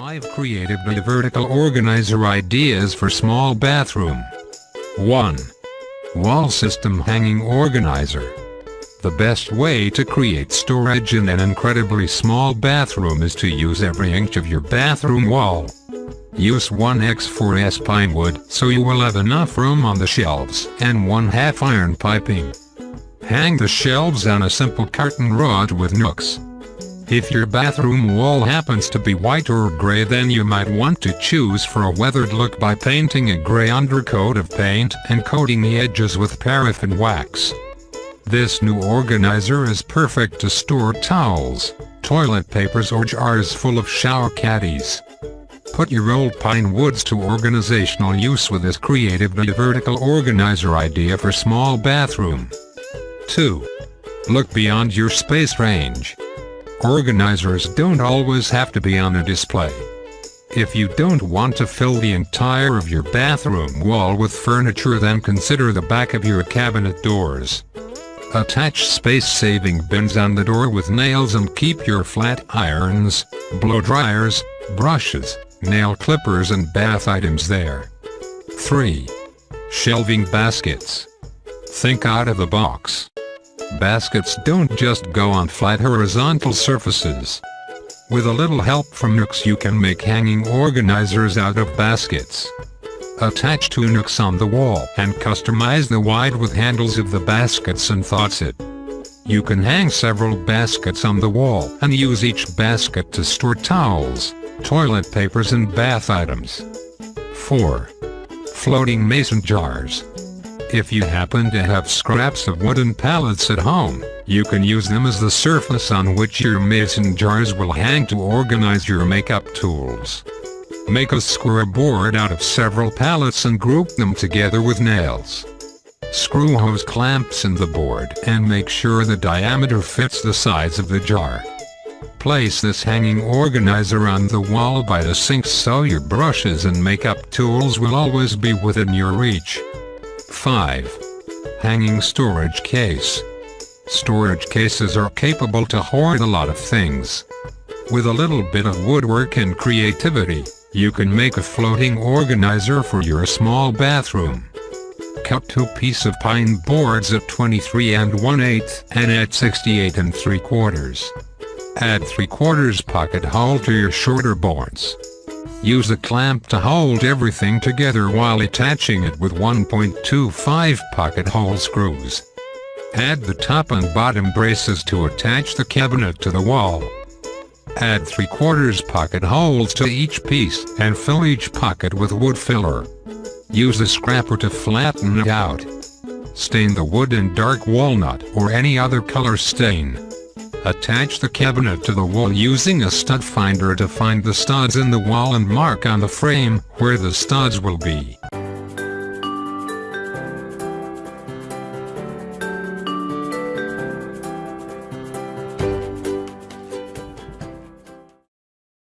5 creative vertical organizer ideas for small bathroom. 1. Wall system hanging organizer. The best way to create storage in an incredibly small bathroom is to use every inch of your bathroom wall. Use 1x4s pine wood so you will have enough room on the shelves and 1/2 iron piping. Hang the shelves on a simple curtain rod with nooks. If your bathroom wall happens to be white or gray, then you might want to choose for a weathered look by painting a gray undercoat of paint and coating the edges with paraffin wax. This new organizer is perfect to store towels, toilet papers or jars full of shower caddies. Put your old pine woods to organizational use with this creative vertical organizer idea for small bathroom. 2. Look beyond your space range. Organizers don't always have to be on a display. If you don't want to fill the entire of your bathroom wall with furniture, then consider the back of your cabinet doors. Attach space-saving bins on the door with nails and keep your flat irons, blow dryers, brushes, nail clippers and bath items there. 3. Shelving baskets. Think out of the box. Baskets don't just go on flat horizontal surfaces. With a little help from nooks, you can make hanging organizers out of baskets. Attach 2 nooks on the wall and customize the wide with handles of the baskets and faucet. You can hang several baskets on the wall and use each basket to store towels, toilet papers and bath items. 4. Floating mason jars. If you happen to have scraps of wooden pallets at home, you can use them as the surface on which your mason jars will hang to organize your makeup tools. Make a square board out of several pallets and group them together with nails. Screw hose clamps in the board and make sure the diameter fits the size of the jar. Place this hanging organizer on the wall by the sink so your brushes and makeup tools will always be within your reach. 5. Hanging storage case. Storage cases are capable to hoard a lot of things. With a little bit of woodwork and creativity, you can make a floating organizer for your small bathroom. Cut 2 pieces of pine boards at 23 1/8 and at 68 3/4. Add 3/4 pocket hole to your shorter boards. Use a clamp to hold everything together while attaching it with 1.25 pocket hole screws. Add the top and bottom braces to attach the cabinet to the wall. Add 3/4 pocket holes to each piece and fill each pocket with wood filler. Use a scraper to flatten it out. Stain the wood in dark walnut or any other color stain. Attach the cabinet to the wall using a stud finder to find the studs in the wall and mark on the frame where the studs will be.